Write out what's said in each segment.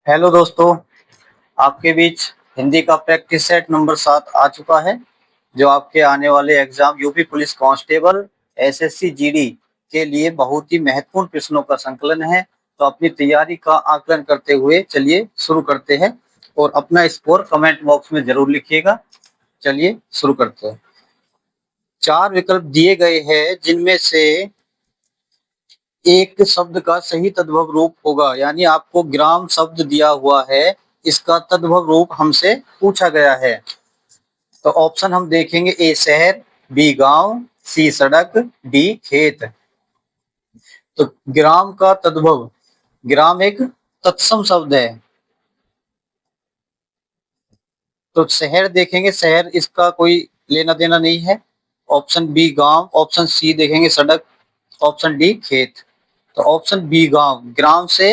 Hello दोस्तों, आपके बीच हिंदी का प्रैक्टिस सेट नंबर 7 आ चुका है, जो आपके आने वाले exam UP police constable, SSC GD के लिए बहुत ही महत्वपूर्ण प्रश्नों का संकलन है। तो अपनी तैयारी का आकलन करते हुए चलिए शुरू करते हैं और अपना स्कोर कमेंट बॉक्स में जरूर लिखिएगा। चलिए शुरू करते हैं। 4 विकल्प दिए गए हैं, जिनमें से एक शब्द का सही तद्भव रूप होगा, यानी आपको ग्राम शब्द दिया हुआ है, इसका तद्भव रूप हमसे पूछा गया है। तो ऑप्शन हम देखेंगे, ए शहर, बी गांव, सी सड़क, डी खेत। तो ग्राम का तद्भव, ग्राम एक तत्सम शब्द है। तो शहर देखेंगे, शहर इसका कोई लेना देना नहीं है। ऑप्शन बी गांव, ऑप्शन सी देखेंगे सड़क, ऑप्शन डी खेत। तो ऑप्शन बी गांव, ग्राम से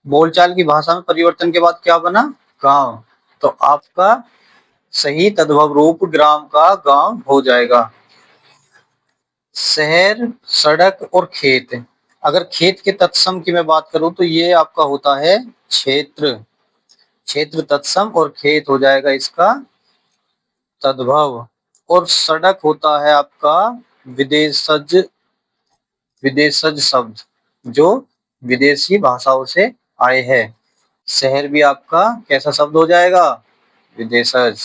बोलचाल की भाषा में परिवर्तन के बाद क्या बना, गांव। तो आपका सही तद्भव रूप ग्राम का गांव हो जाएगा। शहर, सड़क और खेत, अगर खेत के तत्सम की मैं बात करूं तो ये आपका होता है क्षेत्र। क्षेत्र तत्सम और खेत हो जाएगा इसका तद्भव। और सड़क होता है आपका विदेशज, विदेशज शब्द जो विदेशी भाषाओं से आए हैं। शहर भी आपका कैसा शब्द हो जाएगा, विदेशज।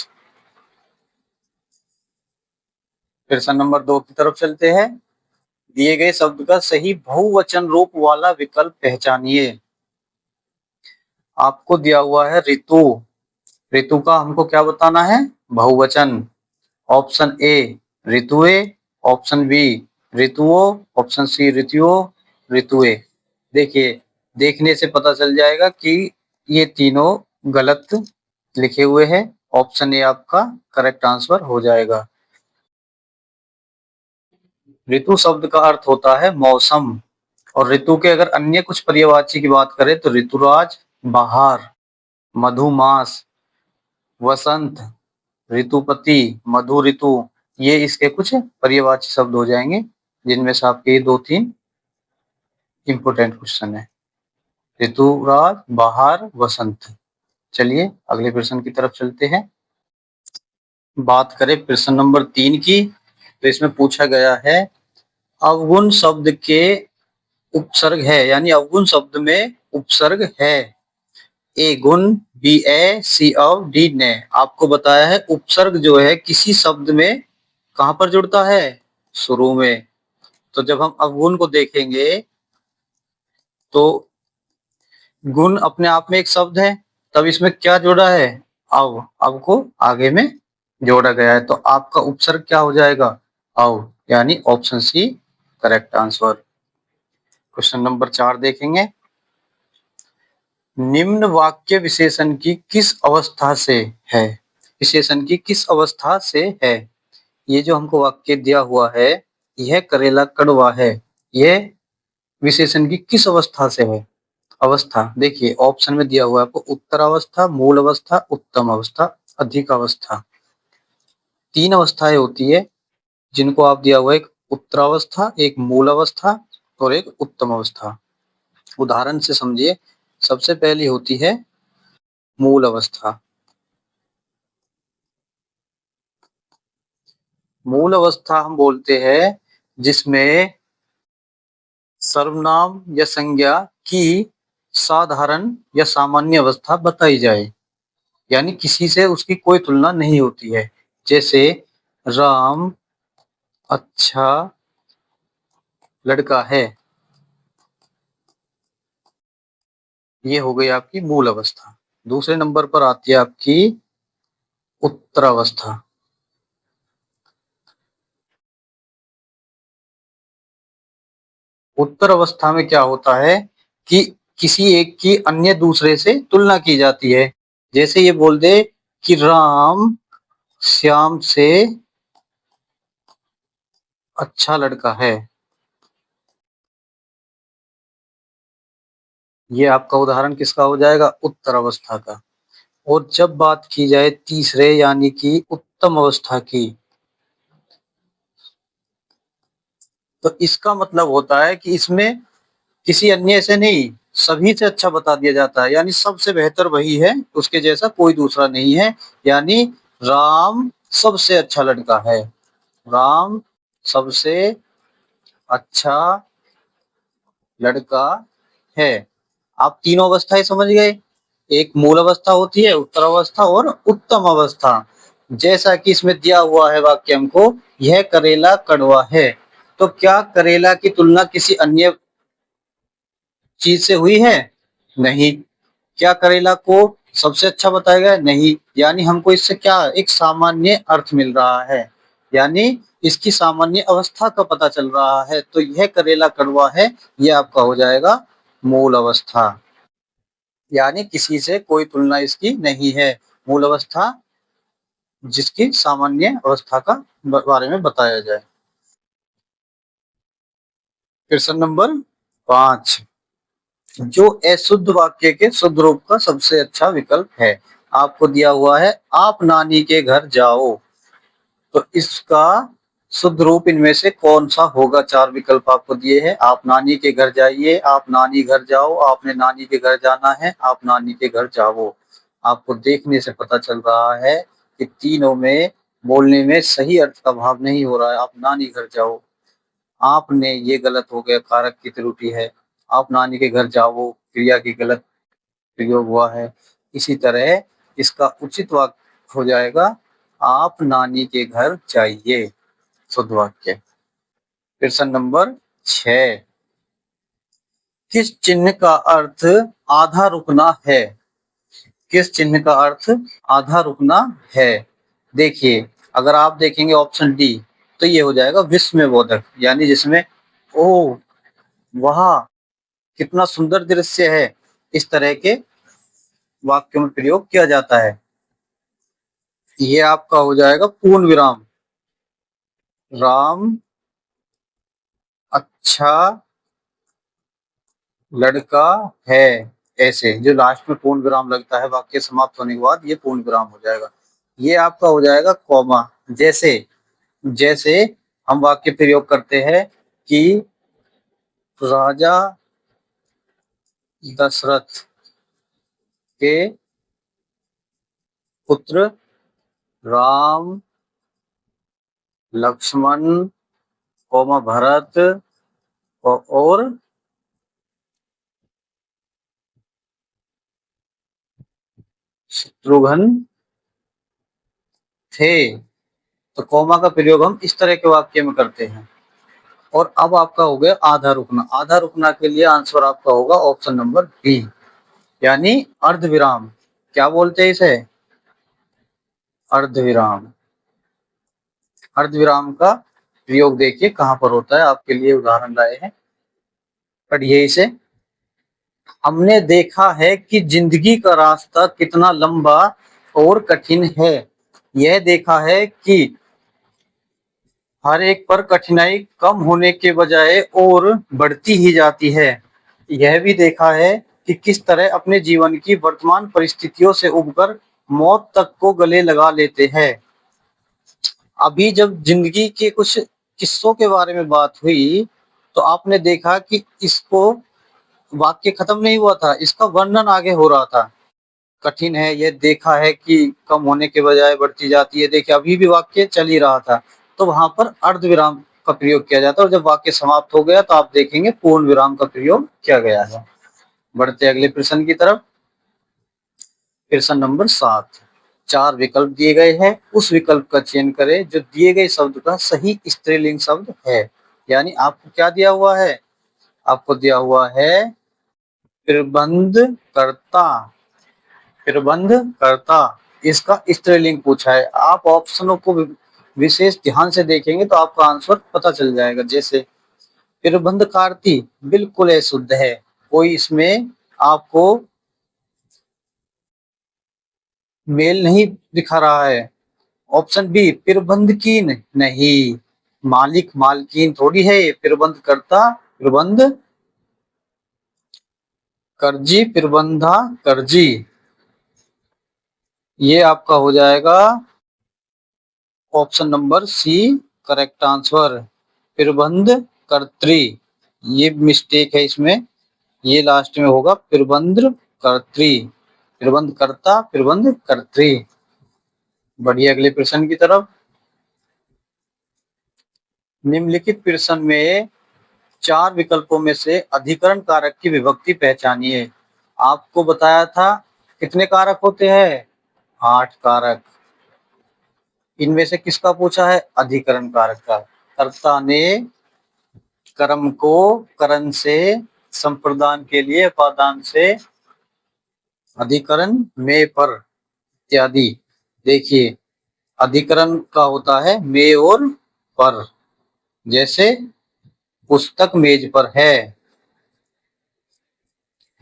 प्रश्न नंबर 2 की तरफ चलते हैं। दिए गए शब्द का सही बहुवचन रूप वाला विकल्प पहचानिए। आपको दिया हुआ है ऋतु, ऋतु का हमको क्या बताना है, बहुवचन। ऑप्शन ए ऋतुए, ऑप्शन बी ऋतुओं, ऑप्शन सी ऋतुओं, ऋतुए। देखिए, देखने से पता चल जाएगा कि ये तीनों गलत लिखे हुए हैं। ऑप्शन ए आपका करेक्ट आंसर हो जाएगा। ऋतु शब्द का अर्थ होता है मौसम। और ऋतु के अगर अन्य कुछ पर्यायवाची की बात करें तो ऋतुराज, बहार, मधुमास, वसंत, ऋतुपति, मधु ऋतु, ये इसके कुछ पर्यायवाची शब्द हो जाएंगे, जिनमें से आपके 2-3 इंपोर्टेंट क्वेश्चन है। ऋतुराज, बहार, वसंत। चलिए अगले प्रश्न की तरफ चलते हैं। बात करें प्रश्न नंबर 3 की, तो इसमें पूछा गया है अवगुण शब्द के उपसर्ग है, यानी अवगुण शब्द में उपसर्ग है। ए गुण, बी ए, सी अव, डी ने। आपको बताया है उपसर्ग जो है किसी शब्द में कहां पर जुड़ता है, शुरू में। तो जब हम अवगुण को देखेंगे तो गुण अपने आप में एक शब्द है, तब इसमें क्या जोड़ा है, अव को आगे में जोड़ा गया है। तो आपका उपसर्ग क्या हो जाएगा, अव, यानी option C correct answer. Question number 4 देखेंगे। निम्न वाक्य विशेषण की किस अवस्था से है, विशेषण की किस अवस्था से है। ये जो हमको वाक्य दिया हुआ है, यह करेला कड़वा है, यह विशेषण की किस अवस्था से है। अवस्था देखिए, ऑप्शन में दिया हुआ है आपको उत्तर अवस्था, मूल अवस्था, उत्तम अवस्था, अधिक अवस्था। 3 अवस्थाएं होती है जिनको आप दिया हुआ है, एक उत्तरावस्था, एक मूल अवस्था और एक उत्तम अवस्था। उदाहरण से समझिए, सबसे पहली होती है मूल अवस्था। मूल अवस्था हम बोलते हैं जिसमें सर्वनाम या संज्ञा की साधारण या सामान्य अवस्था बताई जाए, यानी किसी से उसकी कोई तुलना नहीं होती है। जैसे राम अच्छा लड़का है, ये हो गई आपकी मूल अवस्था। दूसरे नंबर पर आती है आपकी उत्तर अवस्था। उत्तर अवस्था में क्या होता है कि किसी एक की अन्य दूसरे से तुलना की जाती है। जैसे ये बोल दे कि राम श्याम से अच्छा लड़का है, ये आपका उदाहरण किसका हो जाएगा, उत्तर अवस्था का। और जब बात की जाए तीसरे यानी कि उत्तम अवस्था की, तो इसका मतलब होता है कि इसमें किसी अन्य से नहीं, सभी से अच्छा बता दिया जाता है, यानी सबसे बेहतर वही है, उसके जैसा कोई दूसरा नहीं है। यानी राम सबसे अच्छा लड़का है, राम सबसे अच्छा लड़का है। आप तीनों अवस्थाएं समझ गए। एक मूल अवस्था होती है, उत्तर अवस्था और उत्तम अवस्था। जैसा कि इसमें दिया हुआ है वाक्य हमको, यह करेला कड़वा है। तो क्या करेला की तुलना किसी अन्य चीज से हुई है? नहीं। क्या करेला को सबसे अच्छा बताया गया? नहीं। यानी हमको इससे क्या एक सामान्य अर्थ मिल रहा है, यानी इसकी सामान्य अवस्था का पता चल रहा है। तो यह करेला कड़वा है, यह आपका हो जाएगा मूल अवस्था, यानी किसी से कोई तुलना इसकी नहीं है। मूल अवस्था जिसकी सामान्य अवस्था का बारे में बताया जाए। प्रश्न नंबर 5, जो अशुद्ध वाक्य के शुद्ध रूप का सबसे अच्छा विकल्प है। आपको दिया हुआ है आप नानी के घर जाओ, तो इसका शुद्ध रूप इनमें से कौन सा होगा? चार विकल्प आपको दिए हैं। आप नानी के घर जाइए, आप नानी घर जाओ, आपने नानी के घर जाना है, आप नानी के घर जाओ। आपको देखने से पता चल रहा है कि तीनों में बोलने में सही अर्थ का भाव नहीं हो रहा है। आप नानी घर जाओ, आपने ये गलत हो गया, कारक की त्रुटि है। आप नानी के घर जाओ क्रिया की गलत प्रयोग हुआ है। इसी तरह इसका उचित वाक्य हो जाएगा आप नानी के घर जाइए, शुद्ध वाक्य। प्रश्न नंबर 6, किस चिन्ह का अर्थ आधा रुकना है? किस चिन्ह का अर्थ आधा रुकना है? देखिए, अगर आप देखेंगे ऑप्शन डी, तो ये हो जाएगा विस्मय बोधक, यानी जिसमें ओ वाह कितना सुंदर दृश्य है, इस तरह के वाक्यों में प्रयोग किया जाता है। ये आपका हो जाएगा पूर्ण विराम, राम अच्छा लड़का है। ऐसे जो लास्ट में पूर्ण विराम लगता है वाक्य समाप्त होने के बाद, ये पूर्ण विराम हो जाएगा। ये आपका हो जाएगा कॉमा। जैसे जैसे हम वाक्य प्रयोग करते हैं कि राजा दशरथ के पुत्र राम लक्ष्मण कौमा भरत और शत्रुघ्न थे। तो कौमा का प्रयोग हम इस तरह के वाक्य में करते हैं। और अब आपका हो गया आधा रुकना। आधा रुकना के लिए आंसर आपका होगा ऑप्शन नंबर बी, यानी अर्धविराम। क्या बोलते हैं इसे? अर्धविराम। अर्धविराम का प्रयोग देखिए कहां पर होता है, आपके लिए उदाहरण लाए हैं, पढ़िए इसे। हमने देखा है कि जिंदगी का रास्ता कितना लंबा और कठिन है। यह देखा है कि हर एक पर कठिनाई कम होने के बजाय और बढ़ती ही जाती है। यह भी देखा है कि किस तरह अपने जीवन की वर्तमान परिस्थितियों से उबकर मौत तक को गले लगा लेते हैं। अभी जब जिंदगी के कुछ किस्सों के बारे में बात हुई, तो आपने देखा कि इसको वाक्य खत्म नहीं हुआ था, इसका वर्णन आगे हो रहा था। कठिन है, यह देखा है कि कम होने के बजाय बढ़ती जाती है। देखिए अभी भी वाक्य चल ही रहा था, तो वहां पर अर्धविराम का प्रयोग किया जाता है, और जब वाक्य समाप्त हो गया तो आप देखेंगे पूर्ण विराम का प्रयोग किया गया है। बढ़ते अगले प्रश्न की तरफ। प्रश्न नंबर 7, चार विकल्प दिए गए हैं, उस विकल्प का चयन करें जो दिए गए शब्द का सही स्त्रीलिंग शब्द है। यानी आपको क्या दिया हुआ है? आपको दिया हुआ है प्रबंध कर्ता। प्रबंध कर्ता, इसका स्त्रीलिंग पूछा है। आप ऑप्शनों को विशेष ध्यान से देखेंगे तो आपका आंसर पता चल जाएगा। जैसे प्रबंधकारती बिल्कुल अशुद्ध है, कोई इसमें आपको मेल नहीं दिखा रहा है। ऑप्शन बी प्रबंधकीन, नहीं, मालिक मालकीन थोड़ी है ये, प्रबंध करता प्रबंध कर्जी प्रबंधा कर्जी। ये आपका हो जाएगा option number C correct answer, प्रबंध कर्त्री। ये मिस्टेक है इसमें, ये लास्ट में होगा प्रबंध कर्त्री, प्रबंध कर्ता, प्रबंध कर्त्री। बढ़िए, अगले प्रश्न की तरफ। निम्नलिखित प्रश्न में 4 विकल्पों में से अधिकरण कारक की विभक्ति पहचानिए। आपको बताया था कितने कारक होते हैं? 8 कारक। इनमें से किसका पूछा है? अधिकरण कारक का। कर्ता ने कर्म को करण से, संप्रदान के लिए उपादान से, अधिकरण में पर इत्यादि। देखिए, अधिकरण का होता है में और पर। जैसे पुस्तक मेज पर है,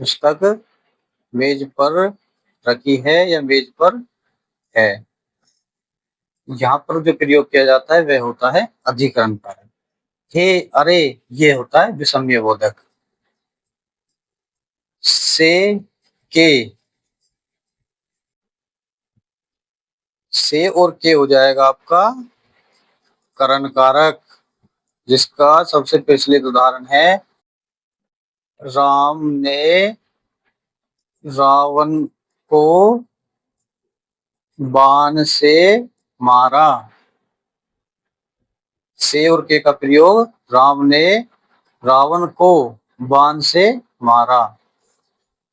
पुस्तक मेज पर रखी है या मेज पर है। यहाँ पर जो प्रयोग किया जाता है वह होता है अधिकरण कारक। हे, अरे, ये होता है विषम्य बोधक। से, के, से और के हो जाएगा आपका करण कारक, जिसका सबसे प्रचलित उदाहरण है राम ने रावण को बाण से मारा। से और के का प्रयोग, राम ने रावण को बाण से मारा।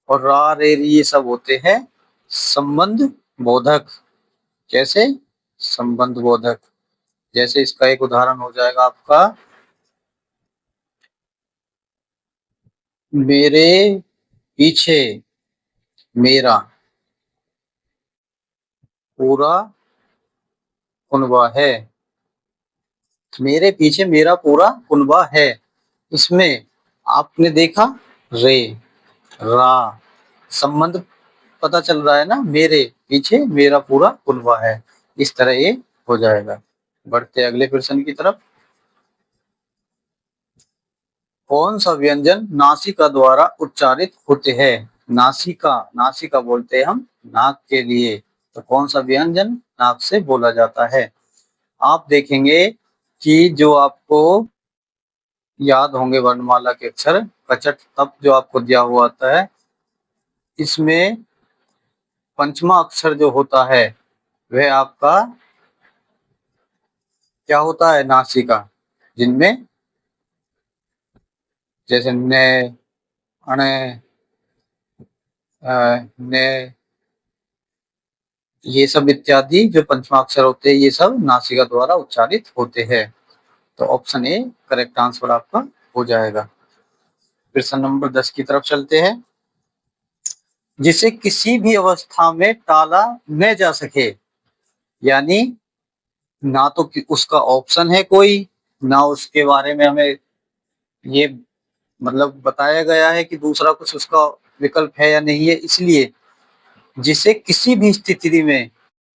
और रा, रे, री ये सब होते हैं संबंध बोधक। कैसे? संबंध बोधक। जैसे इसका एक उदाहरण हो जाएगा आपका, मेरे पीछे मेरा पूरा कुनबा है। मेरे पीछे मेरा पूरा कुनबा है। इसमें आपने देखा रे, रा, संबंध पता चल रहा है ना, मेरे पीछे मेरा पूरा कुनबा है। इस तरह ये हो जाएगा। बढ़ते अगले प्रश्न की तरफ। कौन सा व्यंजन नासिका द्वारा उच्चारित होते हैं? नासिका, नासिका बोलते हैं हम नाक के लिए। तो कौन सा व्यंजन नाक से बोला जाता है? आप देखेंगे कि जो आपको याद होंगे वर्णमाला के अक्षर, कचट तप जो आपको दिया हुआ आता है, इसमें पंचमा अक्षर जो होता है वह आपका क्या होता है? नासिका। जिनमें जैसे ने, अणे, ने, ये सब इत्यादि जो पंचमाक्षर होते हैं ये सब नासिका द्वारा उच्चारित होते हैं। तो ऑप्शन ए करेक्ट आंसर आपका हो जाएगा। प्रश्न नंबर 10 की तरफ चलते हैं। जिसे किसी भी अवस्था में टाला न जा सके, यानी ना तो उसका ऑप्शन है कोई, ना उसके बारे में हमें ये मतलब बताया गया है कि दूसरा कुछ उसका विकल्प है या नहीं है, इसलिए जिसे किसी भी स्थिति में,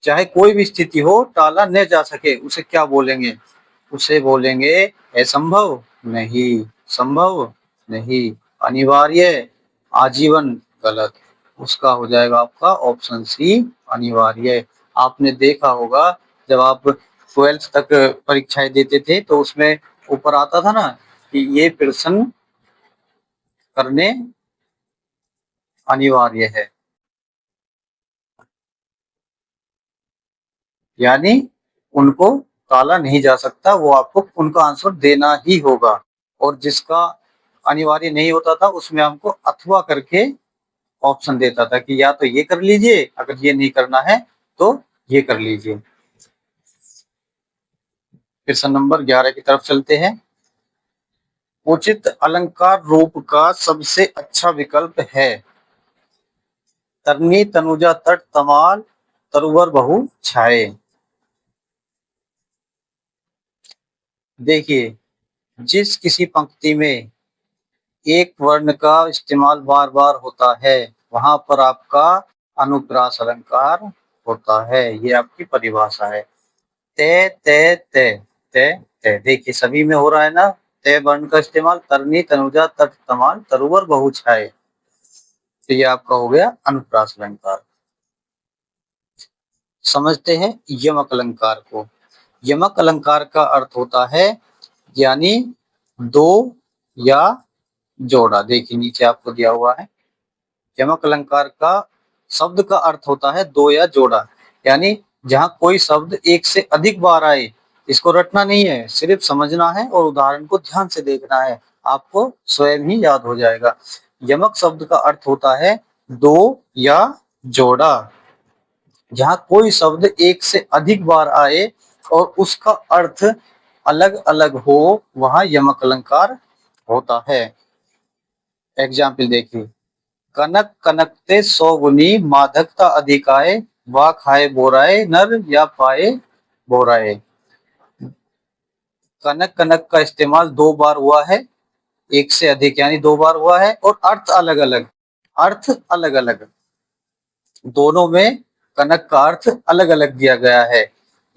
चाहे कोई भी स्थिति हो, टाला न जा सके, उसे क्या बोलेंगे? उसे बोलेंगे असंभव नहीं, संभव नहीं, अनिवार्य, आजीवन, गलत। उसका हो जाएगा आपका ऑप्शन सी अनिवार्य। आपने देखा होगा जब आप 12th तक परीक्षाएं देते थे तो उसमें ऊपर आता था ना कि ये प्रश्न करने अनिवार्य है, यानी उनको टाला नहीं जा सकता, वो आपको उनका आंसर देना ही होगा। और जिसका अनिवार्य नहीं होता था उसमें हमको अथवा करके ऑप्शन देता था कि या तो ये कर लीजिए, अगर ये नहीं करना है तो ये कर लीजिए। प्रश्न नंबर 11 की तरफ चलते हैं। उचित अलंकार रूप का सबसे अच्छा विकल्प है तरनी तनुजा तट तमाल तरुवर बहु छाए। देखिए, जिस किसी पंक्ति में एक वर्ण का इस्तेमाल बार बार होता है वहां पर आपका अनुप्रास अलंकार होता है। ये आपकी परिभाषा है। ते, ते, ते, ते, ते। देखिए सभी में हो रहा है ना ते वर्ण का इस्तेमाल, तरनी तनुजा तट तमाल तरुवर बहु छाए। तो ये आपका हो गया अनुप्रास अलंकार। समझते हैं यमक अलंकार को। यमक अलंकार का अर्थ होता है यानी दो या जोड़ा। देखिए नीचे आपको दिया हुआ है, यमक अलंकार का शब्द का अर्थ होता है दो या जोड़ा, यानी जहां कोई शब्द एक से अधिक बार आए। इसको रटना नहीं है, सिर्फ समझना है और उदाहरण को ध्यान से देखना है, आपको स्वयं ही याद हो जाएगा। यमक शब्द का अर्थ होता है दो या जोड़ा। जहां कोई शब्द एक से अधिक बार आए और उसका अर्थ अलग अलग हो, वहां यमक अलंकार होता है। एग्जाम्पल देखिए, कनक कनकते सौ गुनी, माधकता अधिक आए, वा खाए बोराए, नर या पाए बोराए। कनक कनक का इस्तेमाल दो बार हुआ है, एक से अधिक यानी दो बार हुआ है, और अर्थ अलग अलग, अर्थ अलग अलग, दोनों में कनक का अर्थ अलग अलग दिया गया है।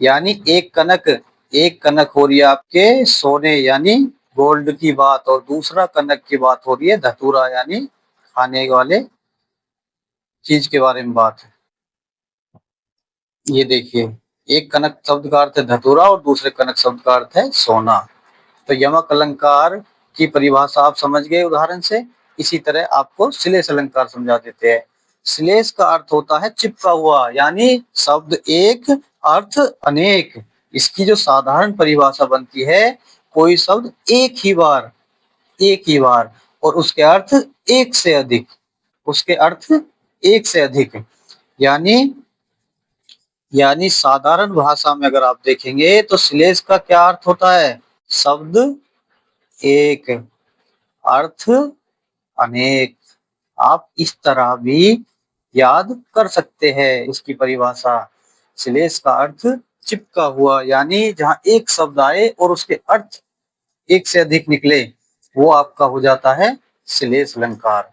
यानी एक कनक हो रही है आपके सोने यानी गोल्ड की बात, और दूसरा कनक की बात हो रही है धतूरा यानी खाने वाले चीज के बारे में बात है। ये देखिए, एक कनक शब्द का अर्थ है धतूरा और दूसरे कनक शब्द का अर्थ है सोना। तो यमक अलंकार की परिभाषा आप समझ गए उदाहरण से। इसी तरह आपको श्लेष अलंकार समझा देते हैं। श्लेष का अर्थ होता है चिपका हुआ, यानी शब्द एक अर्थ अनेक। इसकी जो साधारण परिभाषा बनती है, कोई शब्द एक ही बार और उसके अर्थ एक से अधिक, उसके अर्थ एक से अधिक, यानी यानी साधारण भाषा में अगर आप देखेंगे तो श्लेष का क्या अर्थ होता है, शब्द एक अर्थ अनेक। आप इस तरह भी याद कर सकते हैं इसकी परिभाषा। श्लेष का अर्थ चिपका हुआ, यानी जहां एक शब्द आए और उसके अर्थ एक से अधिक निकले, वो आपका हो जाता है श्लेष अलंकार।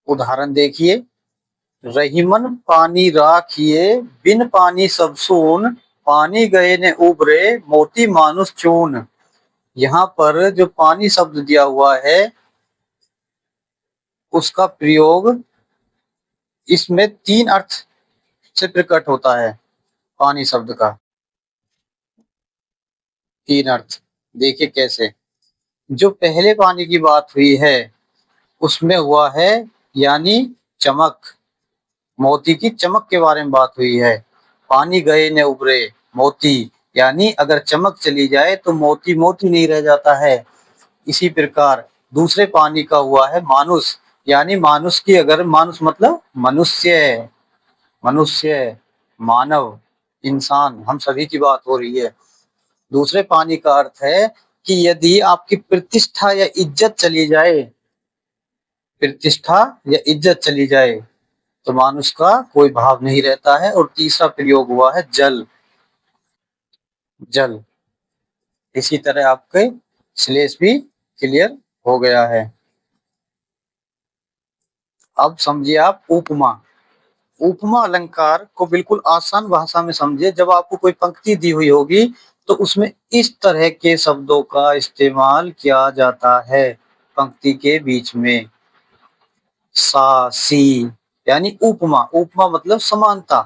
उदाहरण देखिए, रहीमन पानी राखिए, बिन पानी सब सून, पानी गए ने उबरे, मोती मानुष चून। यहाँ पर जो पानी शब्द दिया हुआ है, उसका प्रयोग इसमें तीन अर्थ से प्रकट होता है। पानी शब्द का तीन अर्थ देखिए कैसे। जो पहले पानी की बात हुई है उसमें हुआ है यानी चमक, मोती की चमक के बारे में बात हुई है। पानी गए ने उभरे, मोती यानी अगर चमक चली जाए तो मोती मोती नहीं रह जाता है। इसी प्रकार दूसरे पानी का हुआ है मानुष, यानी मानुष की, अगर मानुष मतलब मनुष्य, मनुष्य मानव इंसान, हम सभी की बात हो रही है। दूसरे पानी का अर्थ है कि यदि आपकी प्रतिष्ठा या इज्जत चली जाए, प्रतिष्ठा या इज्जत चली जाए तो मानुष का कोई भाव नहीं रहता है। और तीसरा प्रयोग हुआ है जल, जल। इसी तरह आपके श्लेष भी क्लियर हो गया है। अब समझिए आप उपमा। उपमा अलंकार को बिल्कुल आसान भाषा में समझिए। जब आपको कोई पंक्ति दी हुई होगी तो उसमें इस तरह के शब्दों का इस्तेमाल किया जाता है पंक्ति के बीच में। सा सी यानी उपमा, उपमा मतलब समानता,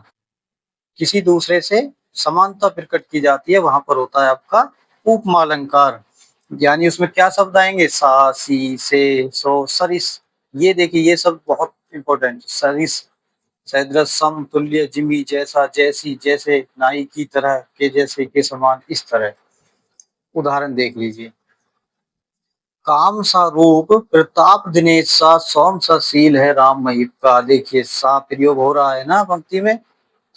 किसी दूसरे से समानता प्रकट की जाती है, वहां पर होता है आपका उपमा अलंकार। यानी उसमें क्या शब्द आएंगे, सा सी से सो सरिस। ये देखिए ये शब्द बहुत इंपॉर्टेंट, सरिस, सदृश, सम, तुल्य, जिमी, जैसा, जैसी, जैसे, नाई की तरह, के जैसे, के समान, इस तरह। उदाहरण देख लीजिए, काम सा रूप प्रताप दिनेश सा, सोम सा शील है राम महिप का। देखिए सा प्रयोग हो रहा है ना पंक्ति में,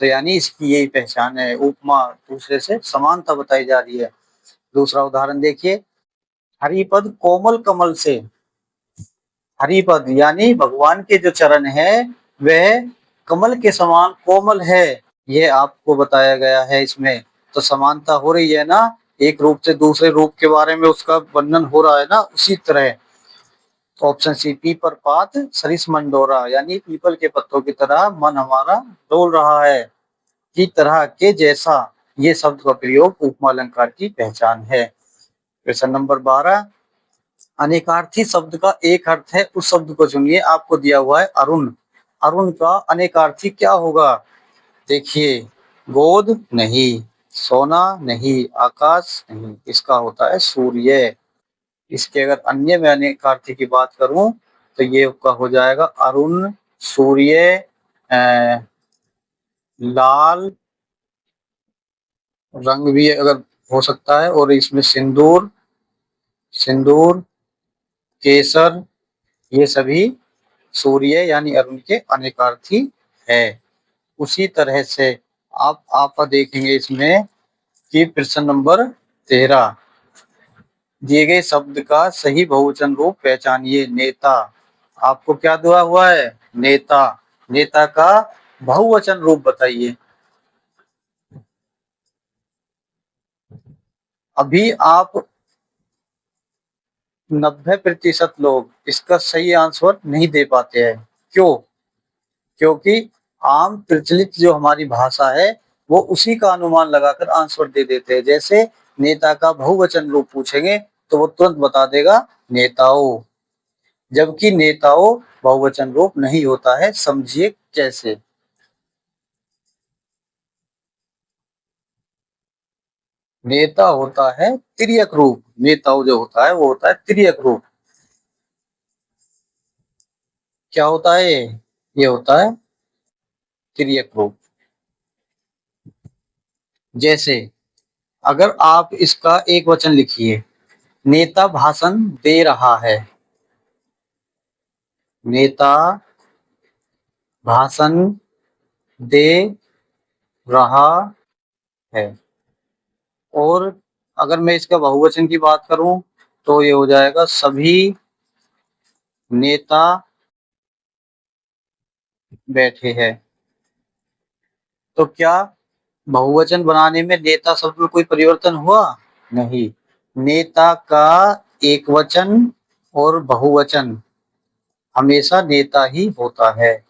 तो यानी इसकी यही पहचान है, उपमा, दूसरे से समानता बताई जा रही है। दूसरा उदाहरण देखिए, हरिपद कोमल कमल से। हरिपद यानी भगवान के जो चरण है वह कमल के समान कोमल है, यह आपको बताया गया है इसमें। तो समानता हो रही है ना, एक रूप से दूसरे रूप के बारे में उसका वर्णन हो रहा है ना, उसी तरह। तो ऑप्शन सी, पीपर पात सरिस मन डोरा, यानी पीपल के पत्तों की तरह मन हमारा डोल रहा है, की तरह के जैसा। ये शब्द का प्रयोग उपमा अलंकार की पहचान है। क्वेश्चन नंबर 12, अनेकार्थी शब्द का एक अर्थ है, उस शब्द को चुनिए। आपको दिया हुआ है अरुण। अरुण का अनेकार्थी क्या होगा, देखिए, गोद नहीं, सोना नहीं, आकाश नहीं, इसका होता है सूर्य। इसके अगर अन्य में अनेकार्थी की बात करूं तो ये आपका हो जाएगा अरुण, सूर्य, अ, लाल रंग भी अगर हो सकता है, और इसमें सिंदूर, सिंदूर, केसर, ये सभी सूर्य यानी अरुण के अनेकार्थी है। उसी तरह से आप देखेंगे इसमें कि प्रश्न नंबर 13, दिए गए शब्द का सही बहुवचन रूप पहचानिए। नेता, आपको क्या दिया हुआ है? नेता। नेता का बहुवचन रूप बताइए। अभी आप 90% लोग इसका सही आंसर नहीं दे पाते हैं। क्यों? क्योंकि आम प्रचलित जो हमारी भाषा है वो उसी का अनुमान लगाकर आंसर दे देते हैं। जैसे नेता का बहुवचन रूप पूछेंगे तो वो तुरंत बता देगा नेताओं, जबकि नेताओं बहुवचन रूप नहीं होता है। समझिए कैसे। नेता होता है तिर्यक रूप, नेताओं जो होता है वो होता है तिर्यक रूप। क्या होता है ये होता है तिर्यक रूप। जैसे अगर आप इसका एक वचन लिखिए, नेता भाषण दे रहा है, नेता भाषण दे रहा है। और अगर मैं इसका बहुवचन की बात करूं तो ये हो जाएगा सभी नेता बैठे हैं। तो क्या बहुवचन बनाने में नेता शब्द में कोई परिवर्तन हुआ? नहीं। नेता का एक वचन और बहुवचन हमेशा नेता ही होता है।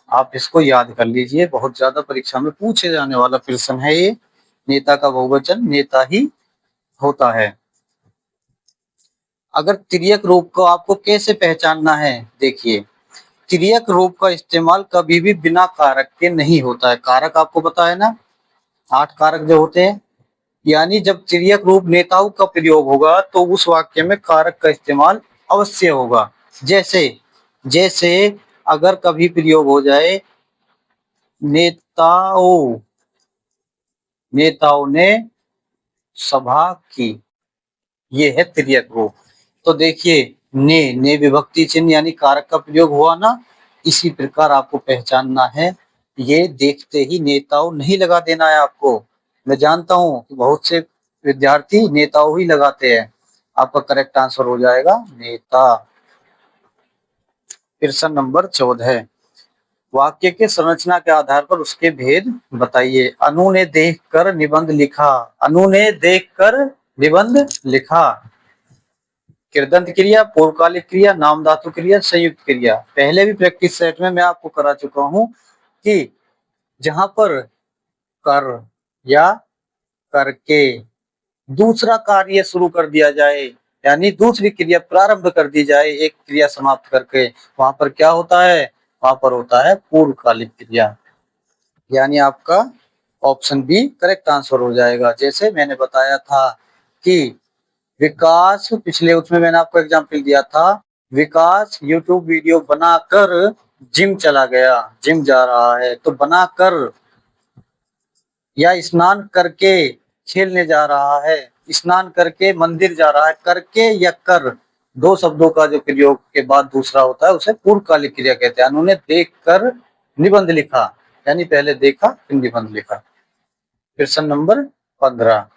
आप इसको याद कर लीजिए, बहुत ज्यादा परीक्षा में पूछे जाने वाला प्रश्न है ये। नेता का बहुवचन नेता ही होता है। अगर तिर्यक रूप को आपको कैसे पहचानना है, देखिए तिर्यक रूप का इस्तेमाल कभी भी बिना कारक के नहीं होता है। कारक आपको पता है ना, 8 कारक जो होते हैं। यानी जब तिर्यक रूप नेताओं का प्रयोग होगा तो उस वाक्य में कारक का इस्तेमाल अवश्य होगा। जैसे जैसे अगर कभी प्रयोग हो जाए नेताओं, नेताओं ने सभा की, ये है तिर्यक रूप। तो देखिए ने विभक्ति चिन्ह यानी कारक का प्रयोग हुआ ना। इसी प्रकार आपको पहचानना है। ये देखते ही नेताओं नहीं लगा देना है आपको। मैं जानता हूं कि बहुत से विद्यार्थी नेताओं ही लगाते हैं। आपका करेक्ट आंसर हो जाएगा नेता। प्रश्न नंबर 14, वाक्य के संरचना के आधार पर उसके भेद बताइए। अनु ने देखकर निबंध लिखा। अनु ने देखकर निबंध लिखा। कृदंत क्रिया, पूर्वकालिक क्रिया, नाम धातु क्रिया, संयुक्त क्रिया। पहले भी प्रैक्टिस सेट में मैं आपको करा चुका हूं कि जहां पर कर या करके दूसरा कार्य शुरू कर दिया जाए, यानी दूसरी क्रिया प्रारंभ कर दी जाए एक क्रिया समाप्त करके, वहां पर क्या होता है? वहां पर होता है पूर्वकालिक क्रिया। यानी आपका ऑप्शन बी करेक्ट आंसर हो जाएगा। जैसे मैंने बताया था कि विकास, पिछले उसमें मैंने आपको एग्जाम्पल दिया था, विकास यूट्यूब वीडियो बनाकर जिम चला गया, जिम जा रहा है। तो बनाकर, या स्नान करके खेलने जा रहा है, स्नान करके मंदिर जा रहा है। करके या कर, दो शब्दों का जो प्रयोग के बाद दूसरा होता है उसे पूर्वकालिक क्रिया कहते हैं। उन्होंने देखकर निबंध लिखा, यानी पहले देखा फिर निबंध लिखा। प्रश्न नंबर 15,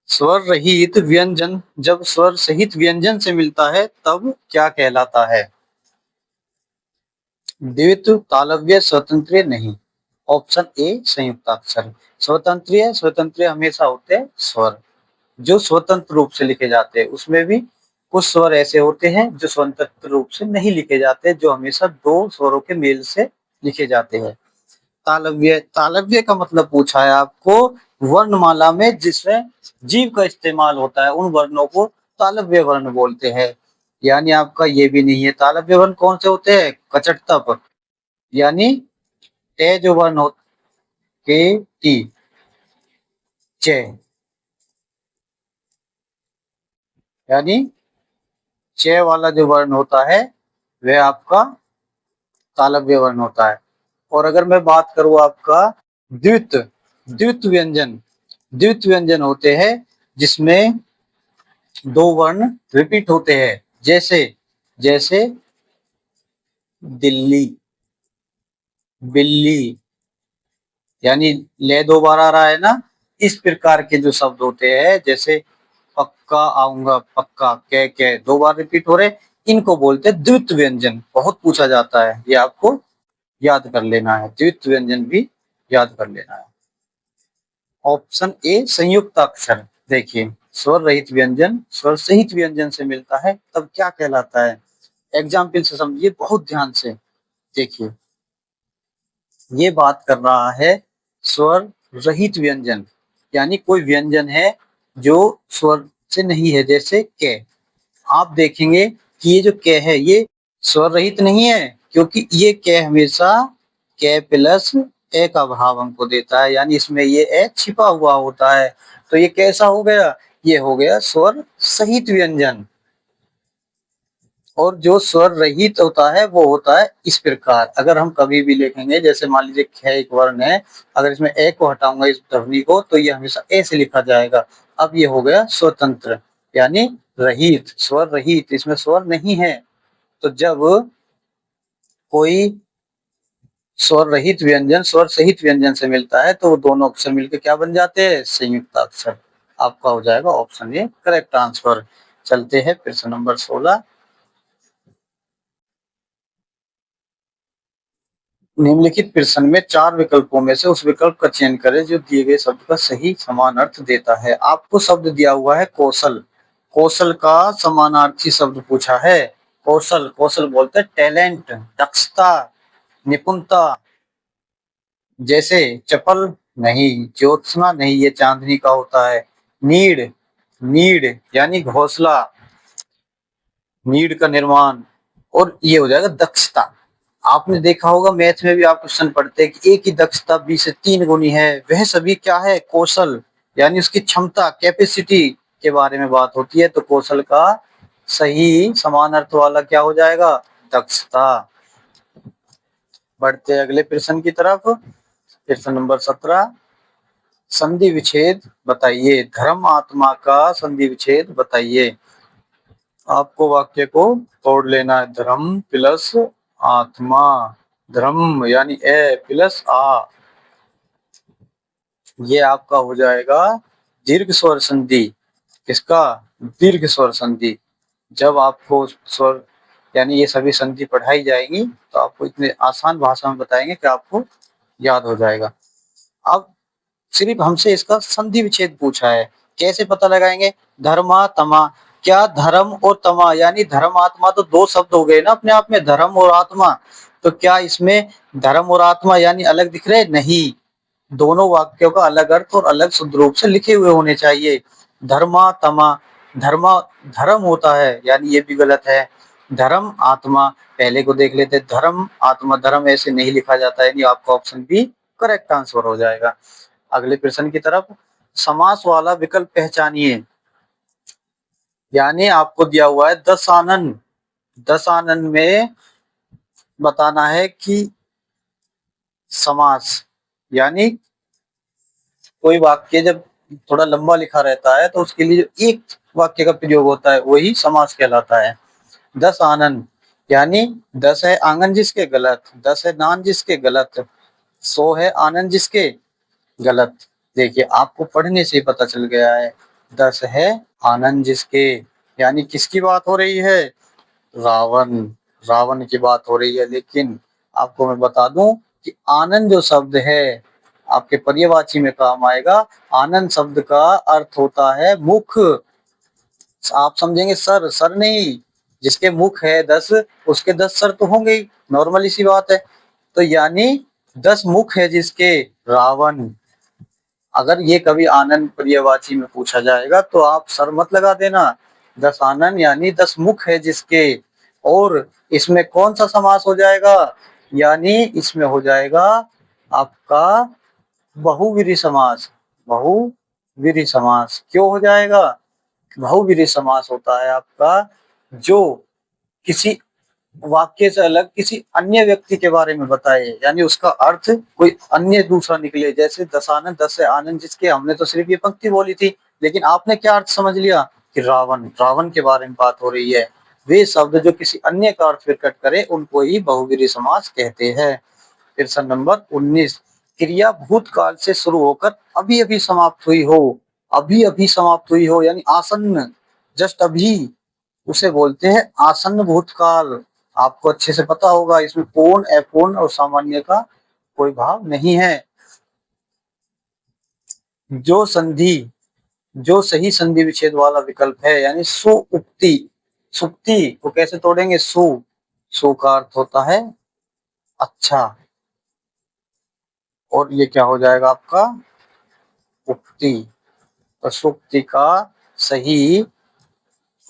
स्वर रहित व्यंजन जब स्वर सहित व्यंजन से मिलता है तब क्या कहलाता है? द्वित्व, तालव्य, स्वतंत्र नहीं। ऑप्शन ए संयुक्ताक्षर। स्वतंत्र, स्वतंत्र हमेशा होते हैं स्वर जो स्वतंत्र रूप से लिखे जाते हैं। उसमें भी कुछ स्वर ऐसे होते हैं जो स्वतंत्र रूप से नहीं लिखे जाते, जो हमेशा दो स्वरों के मेल से लिखे जाते हैं। तालव्य, तालव्य का मतलब पूछा है आपको, वर्णमाला में जिसमें जीव का इस्तेमाल होता है उन वर्णों को तालव्य वर्ण बोलते हैं। यानी आपका ये भी नहीं है। तालव्य वर्ण कौन से होते हैं? कचट तप, यानी टे जो वर्ण हो के टी, चे, यानी चे वाला जो वर्ण होता है वह आपका तालव्य वर्ण होता है। और अगर मैं बात करूं आपका द्वित द्वित व्यंजन, द्वित व्यंजन होते हैं जिसमें दो वर्ण रिपीट होते हैं, जैसे जैसे दिल्ली, बिल्ली, यानी ले दो बार आ रहा है ना, इस प्रकार के जो शब्द होते हैं, जैसे पक्का आऊंगा, पक्का, के दो बार रिपीट हो रहे, इनको बोलते हैं द्वित व्यंजन। बहुत पूछा जाता है, ये आपको याद कर लेना है, द्वित व्यंजन भी याद कर लेना है। ऑप्शन ए संयुक्त अक्षर, देखिए स्वर रहित व्यंजन स्वर सहित व्यंजन से मिलता है तब क्या कहलाता है। एग्जाम्पल से समझिए बहुत ध्यान से, देखिए ये बात कर रहा है स्वर रहित व्यंजन, यानी कोई व्यंजन है जो स्वर से नहीं है, जैसे के। आप देखेंगे कि ये जो के है ये स्वर रहित नहीं है, क्योंकि ये के हमेशा के प्लस ए का भाव हमको देता है, यानी इसमें ये ए छिपा हुआ होता है। तो ये कैसा हो गया, ये हो गया स्वर सहित व्यंजन। और जो स्वर रहित होता है वो होता है इस प्रकार, अगर हम कभी भी लिखेंगे, जैसे मान लीजिए ख एक वर्ण है, अगर इसमें ए को हटाऊंगा इस ध्वनि को, तो ये हमेशा ए से लिखा जाएगा। अब ये हो गया स्वतंत्र, यानी रहित, स्वर रहित, इसमें स्वर नहीं है। तो जब कोई स्वर रहित व्यंजन स्वर सहित व्यंजन से मिलता है तो वो दोनों अक्षर मिलकर क्या बन जाते हैं, संयुक्त अक्षर। आपका हो जाएगा ऑप्शन ए करेक्ट आंसर। चलते हैं प्रश्न नंबर 16। निम्नलिखित प्रश्न में चार विकल्पों में से उस विकल्प का चयन करें जो दिए गए शब्द का सही समान अर्थ देता है। आपको शब्द दिया हुआ है कौशल, कौशल का समानार्थी शब्द पूछा है। कौशल, कौशल बोलते हैं टैलेंट, दक्षता, निपुणता। जैसे चपल नहीं, ज्योत्सना नहीं, ये चांदनी का होता है। नीड, नीड यानी घोंसला, नीड का निर्माण। और ये हो जाएगा दक्षता। आपने देखा होगा मैथ में भी आप क्वेश्चन पढ़ते हैं कि एक ही दक्षता 20 से 3 गुनी है, वह सभी क्या है, कौशल, यानी उसकी क्षमता, कैपेसिटी के बारे में बात होती है। तो कौशल का सही समान अर्थ वाला क्या हो जाएगा, दक्षता। बढ़ते हैं अगले प्रश्न की तरफ। प्रश्न नंबर 17, संधि विच्छेद बताइए। धर्म आत्मा का संधि विच्छेद बताइए। आपको वाक्य को तोड़ लेना है। धर्म प्लस आत्मा, धर्म यानी ए प्लस आ, ये आपका हो जाएगा दीर्घ स्वर संधि। किसका, दीर्घ स्वर संधि। जब आपको स्वर यानी ये सभी संधि पढ़ाई जाएगी तो आपको इतने आसान भाषा में बताएंगे कि आपको याद हो जाएगा। अब सिर्फ हमसे इसका संधि विच्छेद पूछा है, कैसे पता लगाएंगे। धर्मा तमा, क्या धर्म और तमा यानी धर्म आत्मा तो दो शब्द हो गए ना अपने आप में, धर्म और आत्मा। तो क्या इसमें धर्म और आत्मा यानी अलग दिख रहे, नहीं, दोनों वाक्यों का अलग अर्थ और अलग शुद्ध रूप से लिखे हुए होने चाहिए। धर्मा तमा, धर्मा धर्म होता है यानी ये भी गलत है। धर्म आत्मा, पहले को देख लेते, धर्म आत्मा, धर्म ऐसे नहीं लिखा जाता है, यानी आपका ऑप्शन बी करेक्ट आंसर हो जाएगा। अगले प्रश्न की तरफ, समास वाला विकल्प पहचानिए। यानी आपको दिया हुआ है 10 आनंद, 10 आनंद में बताना है कि समास यानी कोई वाक्य जब थोड़ा लंबा लिखा रहता है तो उसके लिए जो एक वाक्य का प्रयोग होता है वही समास कहलाता है। 10 आनंद यानी 10 है आंगन जिसके गलत, 10 है नान जिसके गलत, 100 है आनंद जिसके गलत। देखिए आपको पढ़ने से पता चल गया है, 10 है आनंद जिसके, यानी किसकी बात हो रही है, रावण, रावण की बात हो रही है। लेकिन आपको मैं बता दूं कि आनंद जो शब्द है आपके पर्यायवाची में काम आएगा। आनंद शब्द का अर्थ होता है मुख। आप समझेंगे सर, सर नहीं, जिसके मुख है 10 उसके 10 सर तो होंगे ही, नॉर्मल सी बात है। तो यानी 10 मुख है जिसके, रावण। अगर ये कभी आनंद पर्यायवाची में पूछा जाएगा तो आप सर मत लगा देना। 10 आनंद यानी 10 मुख है जिसके। और इसमें कौन सा समास हो जाएगा, यानी इसमें हो जाएगा आपका बहुव्रीहि समास। बहु विधि समास। क्यों हो जाएगा? बहुविधि समास होता है आपका जो किसी वाक्य से अलग किसी अन्य व्यक्ति के बारे में बताए, यानी उसका अर्थ कोई अन्य दूसरा निकले। जैसे दशानन, दस है आनंद, जिसके हमने तो सिर्फ ये पंक्ति बोली थी, लेकिन आपने क्या अर्थ समझ लिया कि रावण, रावण के बारे में बात हो रही है। वे शब्द जो किसी अन्य का अर्थ प्रकट करे उनको ही बहुव्रीहि समास कहते हैं। प्रश्न नंबर 19, क्रिया भूतकाल से शुरू होकर अभी अभी समाप्त हुई हो, अभी अभी समाप्त हुई हो यानी आसन्न, जस्ट अभी, उसे बोलते हैं आसन्न भूतकाल। आपको अच्छे से पता होगा, इसमें पूर्ण, अपूर्ण और सामान्य का कोई भाव नहीं है। जो संधि, जो सही संधि विच्छेद वाला विकल्प है, यानी सुउक्ति, सुक्ति को कैसे तोड़ेंगे? सु का अर्थ होता है अच्छा, और ये क्या हो जाएगा आपका? उक्ति। तो सुक्ति का सही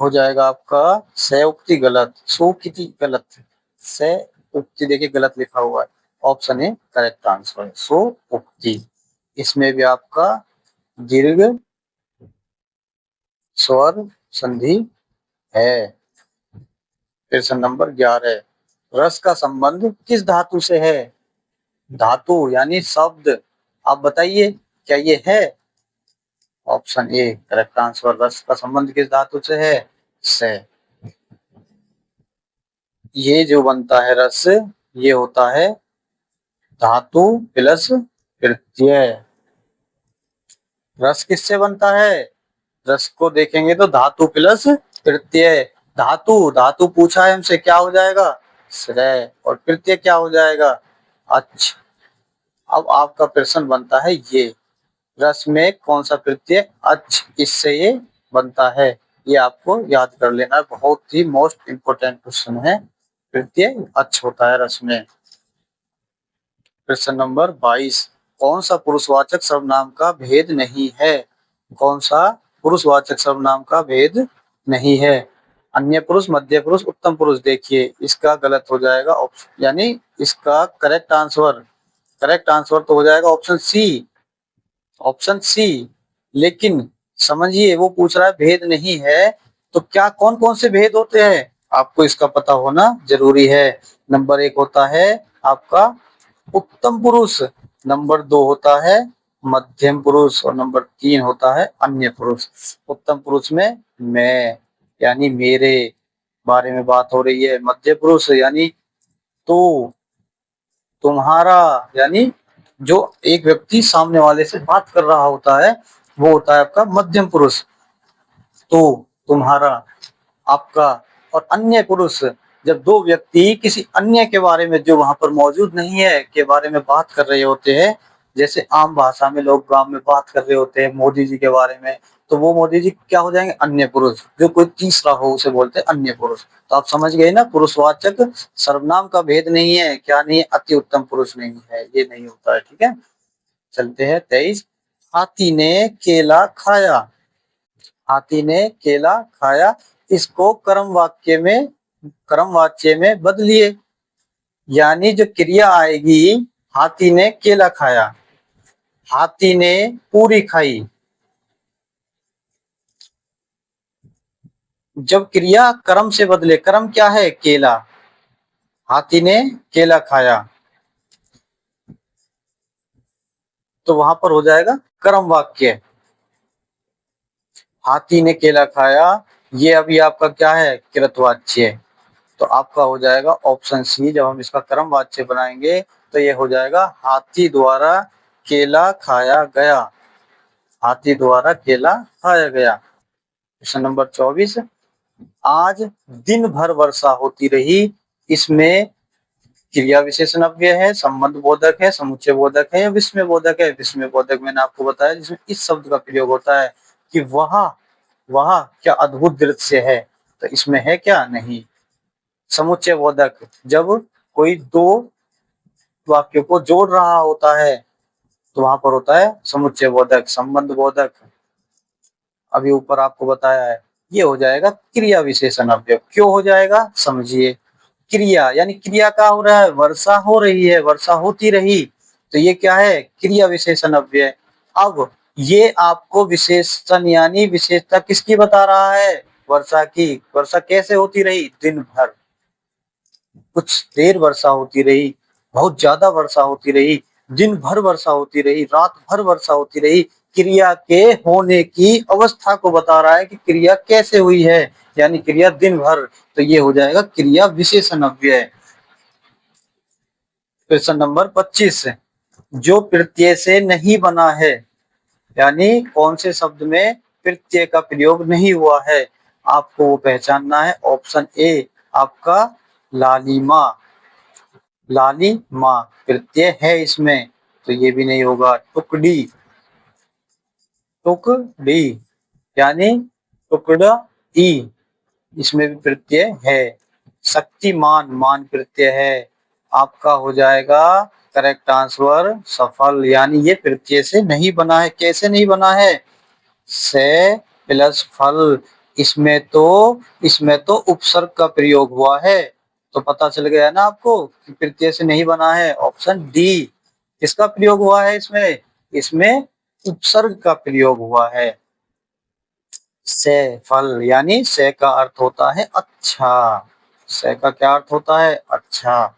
हो जाएगा आपका स उक्ति गलत, सुक्ति गलत, स उक्ति देखिए गलत लिखा हुआ है। ऑप्शन ए करेक्ट आंसर है, सो उक्ति। इसमें भी आपका दीर्घ स्वर संधि है। प्रश्न नंबर 11, रस का संबंध किस धातु से है? धातु यानी शब्द, आप बताइए क्या ये है? ऑप्शन ए करेक्ट आंसर, रस का संबंध किस धातु से है? से। ये जो बनता है रस, ये होता है धातु प्लस प्रत्यय। रस किससे बनता है? रस को देखेंगे तो धातु प्लस प्रत्यय। धातु, धातु पूछा है हमसे, क्या हो जाएगा? श्रेय, और प्रत्यय क्या हो जाएगा? अच्छ। अब आपका प्रश्न बनता है ये, रस में कौन सा प्रत्यय? अच्छ, इससे ये बनता है। ये आपको याद कर लेना, बहुत ही मोस्ट इंपोर्टेंट क्वेश्चन है। प्रत्यय अच्छ होता है रस में। प्रश्न नंबर 22, कौन सा पुरुषवाचक सर्वनाम का भेद नहीं है? कौन सा पुरुषवाचक सर्वनाम का भेद नहीं है? अन्य पुरुष, मध्य पुरुष, उत्तम पुरुष। देखिए इसका गलत हो जाएगा ऑप्शन, यानी इसका करेक्ट आंसर, करेक्ट आंसर तो हो जाएगा ऑप्शन सी, ऑप्शन सी। लेकिन समझिए वो पूछ रहा है भेद नहीं है, तो क्या कौन कौन से भेद होते हैं आपको इसका पता होना जरूरी है। नंबर 1 होता है आपका उत्तम पुरुष, नंबर 2 होता है मध्यम पुरुष, और नंबर 3 होता है अन्य पुरुष। उत्तम पुरुष में मैं यानी मेरे बारे में बात हो रही है। मध्य पुरुष यानी तो, तुम्हारा, यानी जो एक व्यक्ति सामने वाले से बात कर रहा होता है वो होता है आपका मध्यम पुरुष, तो, तुम्हारा, आपका। और अन्य पुरुष, जब दो व्यक्ति किसी अन्य के बारे में जो वहां पर मौजूद नहीं है के बारे में बात कर रहे होते हैं, जैसे आम भाषा में लोग गांव में बात कर रहे होते हैं मोदी जी के बारे में, तो वो मोदी जी क्या हो जाएंगे? अन्य पुरुष। जो कोई तीसरा हो उसे बोलते हैं अन्य पुरुष। तो आप समझ गए ना, पुरुषवाचक सर्वनाम का भेद नहीं है। क्या नहीं है? अति उत्तम पुरुष नहीं है, ये नहीं होता है। ठीक है, चलते हैं 23, हाथी ने केला खाया, हाथी ने केला खाया, इसको कर्म वाच्य में बदलिए, यानी जो क्रिया आएगी हाथी ने केला खाया, हाथी ने पूरी खाई। जब क्रिया कर्म से बदले, कर्म क्या है? केला, हाथी ने केला खाया, तो वहां पर हो जाएगा कर्म वाक्य। हाथी ने केला खाया, ये अभी आपका क्या है? कृतवाच्य। तो आपका हो जाएगा ऑप्शन सी। जब हम इसका कर्म वाच्य बनाएंगे तो ये हो जाएगा हाथी द्वारा केला खाया गया, हाथी द्वारा केला खाया गया। क्वेश्चन नंबर 24, आज दिन भर वर्षा होती रही, इसमें क्रिया विशेषण अव्यय है, संबंध बोधक है, समुच्चय बोधक है या विस्मय बोधक है? विस्मय बोधक मैंने आपको बताया, जिसमें इस शब्द का प्रयोग होता है कि वह क्या अद्भुत दृश्य है, तो इसमें है क्या? नहीं। समुच्चय बोधक, जब कोई दो वाक्यों को जोड़ रहा होता है तो वहां पर होता है समुच्चय बोधक। संबंध बोधक अभी ऊपर आपको बताया है, ये हो जाएगा क्रिया विशेषण अव्यय। क्यों हो जाएगा? समझिए, क्रिया यानी क्रिया का हो रहा है, वर्षा हो रही है, वर्षा होती रही, तो ये क्या है? क्रिया विशेषण अव्यय। अब ये आपको विशेषण यानी विशेषता किसकी बता रहा है? वर्षा की। वर्षा कैसे होती रही? दिन भर। कुछ देर वर्षा होती रही, बहुत ज्यादा वर्षा होती रही, दिन भर वर्षा होती रही, रात भर वर्षा होती रही। क्रिया के होने की अवस्था को बता रहा है कि क्रिया कैसे हुई है, यानी क्रिया दिन भर। तो ये हो जाएगा क्रिया विशेषण अव्यय। क्वेश्चन नंबर 25, जो प्रत्यय से नहीं बना है, यानी कौन से शब्द में प्रत्यय का प्रयोग नहीं हुआ है, आपको वो पहचानना है। ऑप्शन ए आपका लालिमा। लालिमा प्रत्यय है इसमें, तो ये भी नहीं होगा। टुकड़ी। टुकड़ी यानी टुकड़ा ई, इसमें भी प्रत्यय है। शक्तिमान, मान प्रत्यय है। आपका हो जाएगा करेक्ट आंसर सफल, यानी ये प्रत्यय से नहीं बना है। कैसे नहीं बना है? से प्लस फल। इसमें तो उपसर्ग का प्रयोग हुआ है, तो पता चल गया ना आपको कि प्रत्यय से नहीं बना है। Option D. किसका प्रयोग हुआ है इसमें? इसमें उपसर्ग का प्रयोग हुआ है। से फल, यानी से का अर्थ होता है अच्छा। से का क्या अर्थ होता है? अच्छा।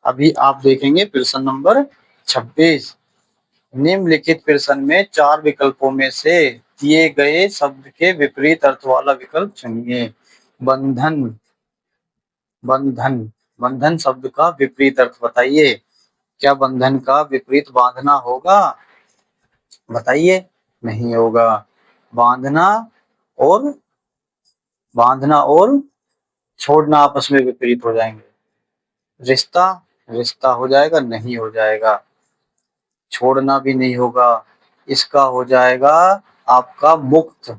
अभी आप देखेंगे प्रश्न नंबर 26। निम्नलिखित प्रश्न में चार विकल्पों में से दिए गए शब्द के विपरीत अर्थ वाला विकल्प चुनिए। बंधन। बंधन। बंधन शब्द का विपरीत अर्थ बताइए। क्या बंधन का विपरीत बांधना होगा? बताइए। नहीं होगा। बांधना और बांधना और छोड़ना आपस में विपरीत हो जाएंगे। रिश्ता। रिश्ता हो जाएगा? नहीं हो जाएगा। छोड़ना भी नहीं होगा। इसका हो जाएगा आपका मुक्त।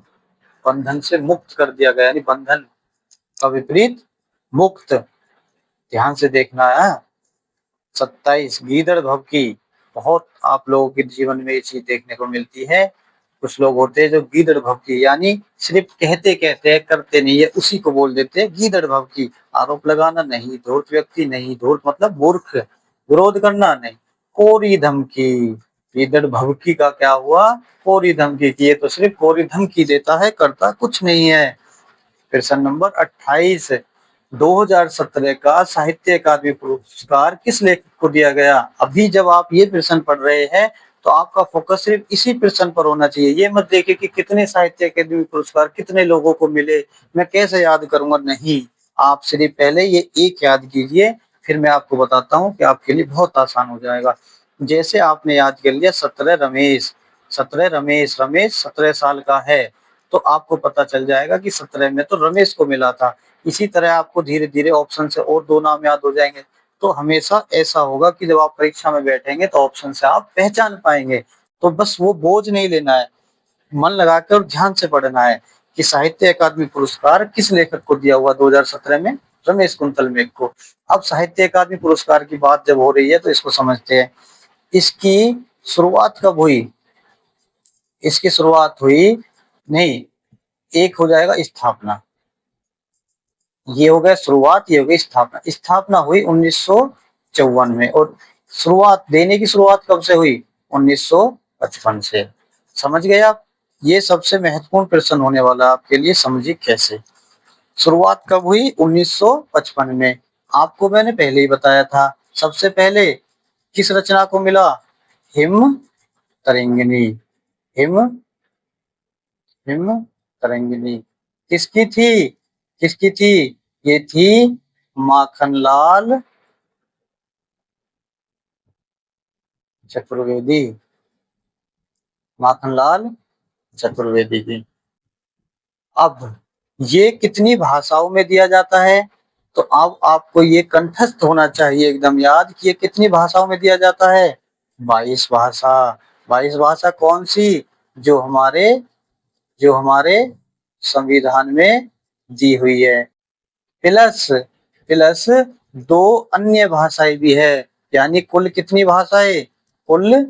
बंधन से मुक्त कर दिया गया, यानी बंधन का विपरीत मुक्त। ध्यान से देखना है। 27 गीदड़ भभकी। बहुत आप लोगों के जीवन में ये चीज देखने को मिलती है। कुछ लोग होते हैं जो गीदड़ भभकी, यानी सिर्फ कहते कहते हैं, करते नहीं है, उसी को बोल देते हैं गीदड़ भभकी। आरोप लगाना नहीं, धूर्त व्यक्ति नहीं, धूर्त मतलब मूर्ख, विरोध करना नहीं। कोरी धमकी। गीदड़ भभकी का क्या हुआ? कोरी धमकी की। ये तो सिर्फ कोरी धमकी देता है, करता कुछ नहीं है। प्रश्न नंबर 28, 2017 का साहित्य अकादमी पुरस्कार किस लेखक को दिया गया? अभी जब आप ये प्रश्न पढ़ रहे हैं तो आपका फोकस सिर्फ इसी प्रश्न पर होना चाहिए। ये मत देखिए कि कितने साहित्य अकादमी पुरस्कार कितने लोगों को मिले, मैं कैसे याद करूंगा। नहीं, आप सिर्फ पहले ये एक याद कीजिए, फिर मैं आपको बताता हूँ कि आपके लिए बहुत आसान हो जाएगा। जैसे आपने याद कर लिया 17 रमेश। 17 रमेश, रमेश 17 साल का है, तो आपको पता चल जाएगा कि 17 में तो रमेश को मिला था। इसी तरह आपको धीरे धीरे ऑप्शन से और दो नाम याद हो जाएंगे। तो हमेशा ऐसा होगा कि जब आप परीक्षा में बैठेंगे तो ऑप्शन से आप पहचान पाएंगे। तो बस वो बोझ नहीं लेना है, मन लगाकर और ध्यान से पढ़ना है कि साहित्य अकादमी पुरस्कार किस लेखक को दिया हुआ 2017 में? रमेश कुंतल मेघ को। अब साहित्य अकादमी पुरस्कार की बात जब हो रही है तो इसको समझते हैं। इसकी शुरुआत कब हुई? इसकी शुरुआत हुई, नहीं, एक हो जाएगा स्थापना। ये हो गया शुरुआत, ये हो गई स्थापना। स्थापना हुई 1954 में, और शुरुआत देने की शुरुआत कब से हुई? 1955 से। समझ गए आप? ये सबसे महत्वपूर्ण प्रश्न होने वाला आपके लिए, समझिए कैसे। शुरुआत कब हुई? 1955 में। आपको मैंने पहले ही बताया था। सबसे पहले किस रचना को मिला? Him Tarangini. Him him Tarangini किसकी थी? किसकी थी? ये थी माखनलाल चतुर्वेदी। माखनलाल चतुर्वेदी की। अब ये कितनी भाषाओं में दिया जाता है? तो अब आपको ये कंठस्थ होना चाहिए एकदम याद कि ये कितनी भाषाओं में दिया जाता है? 22 भाषा। 22 भाषा कौन सी? जो हमारे जो हमारे संविधान में दी हुई है। प्लस प्लस दो अन्य भाषाएं भी है, यानी कुल कितनी भाषाएं? कुल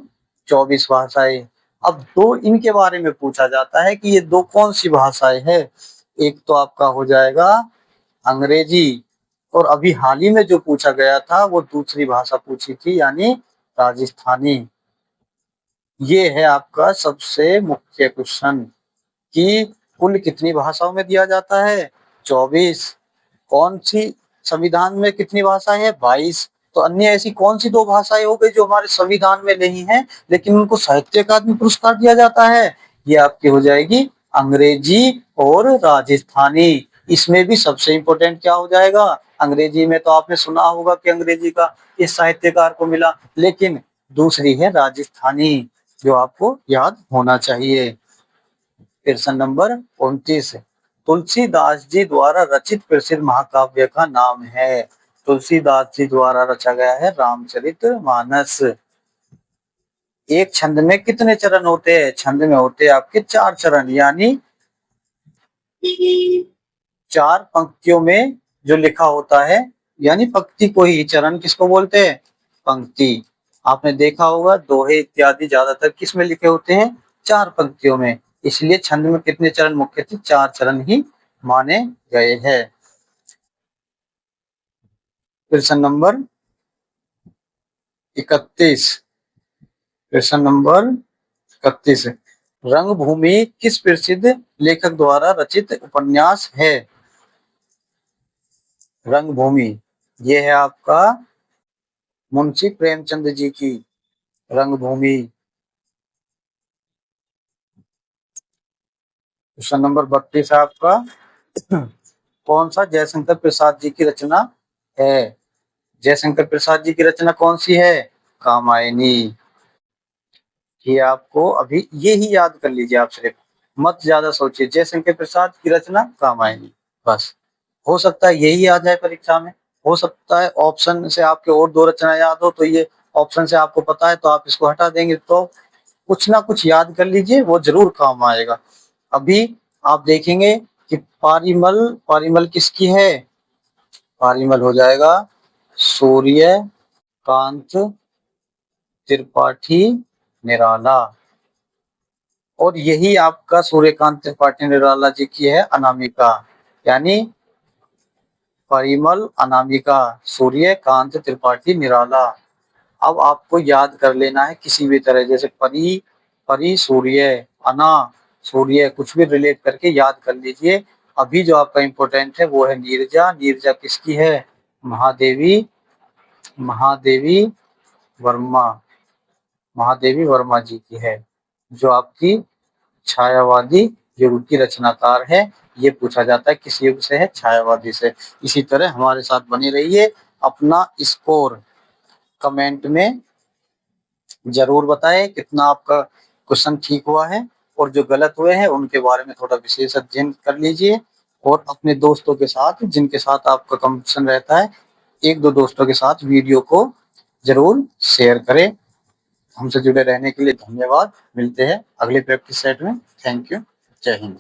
24 भाषाएं। अब दो इनके बारे में पूछा जाता है कि ये दो कौन सी भाषाएं है। एक तो आपका हो जाएगा अंग्रेजी, और अभी हाल ही में जो पूछा गया था वो दूसरी भाषा पूछी थी, यानी राजस्थानी। ये है आपका सबसे मुख्य क्वेश्चन कि कुल कितनी भाषाओं में दिया जाता है? 24। कौन सी संविधान में कितनी भाषाएं हैं? 22। तो अन्य ऐसी कौन सी दो भाषाएं हो गई जो हमारे संविधान में नहीं है लेकिन उनको साहित्य अकादमी पुरस्कार दिया जाता है? ये आपकी हो जाएगी अंग्रेजी और राजस्थानी। इसमें भी सबसे इंपॉर्टेंट क्या हो जाएगा? अंग्रेजी में तो आपने सुना होगा कि अंग्रेजी का इस साहित्यकार को मिला, लेकिन दूसरी है राजस्थानी, जो आपको याद होना चाहिए। प्रश्न नंबर 29, तुलसीदास जी द्वारा रचित प्रसिद्ध महाकाव्य का नाम है? तुलसीदास जी द्वारा रचा गया है रामचरितमानस। एक छंद में कितने चरण होते हैं? छंद में होते हैं आपके 4 चरण, यानी 4 पंक्तियों में जो लिखा होता है, यानी पंक्ति को ही चरण किसको बोलते हैं? पंक्ति। आपने देखा होगा दोहे इत्यादि ज्यादातर किस में लिखे होते हैं? 4 पंक्तियों में। इसलिए छंद में कितने चरण मुख्य थे? 4 चरण ही माने गए हैं। प्रश्न नंबर 31। प्रश्न नंबर 31, रंगभूमि किस प्रसिद्ध लेखक द्वारा रचित उपन्यास है? रंगभूमि ये है आपका मुंशी प्रेमचंद जी की रंगभूमि। क्वेश्चन नंबर 32 है आपका, कौन सा जयशंकर प्रसाद जी की रचना है? जयशंकर प्रसाद जी की रचना कौन सी है? कामायनी। ये आपको अभी ये ही याद कर लीजिए, आप सिर्फ मत ज्यादा सोचिए। जयशंकर प्रसाद की रचना कामायनी, बस। हो सकता है यही आ जाए परीक्षा में, हो सकता है ऑप्शन से आपके और 2 रचना याद हो, तो ये ऑप्शन से आपको पता है तो आप इसको हटा देंगे। तो कुछ ना कुछ याद कर लीजिए, वो जरूर काम आएगा। अभी आप देखेंगे कि पारिमल, पारिमल किसकी है? पारिमल हो जाएगा सूर्यकांत त्रिपाठी निराला। और यही आपका सूर्यकांत त्रिपाठी निराला जी की है अनामिका, यानी परिमल, अनामिका, सूर्यकांत त्रिपाठी निराला। अब आपको याद कर लेना है किसी भी तरह, जैसे परी, परी सूर्य, अना सूर्य, कुछ भी रिलेट करके याद कर लीजिए। अभी जो आपका इंपॉर्टेंट है वो है नीरजा। नीरजा किसकी है? महादेवी, महादेवी वर्मा, महादेवी वर्मा जी की है, जो आपकी छायावादी युग की रचनाकार है। ये पूछा जाता है किस युग से है? छायावादी से। इसी तरह हमारे साथ बने रहिए। अपना स्कोर कमेंट में जरूर बताएं कितना आपका क्वेश्चन ठीक हुआ है, और जो गलत हुए हैं उनके बारे में थोड़ा विशेष अध्ययन कर लीजिए। और अपने दोस्तों के साथ, जिनके साथ आपका कंपटीशन रहता है, 1-2 दोस्तों के साथ वीडियो को जरूर शेयर करें। हमसे जुड़े रहने के लिए धन्यवाद। मिलते हैं अगले प्रैक्टिस सेट में। Thank you. जय हिंद।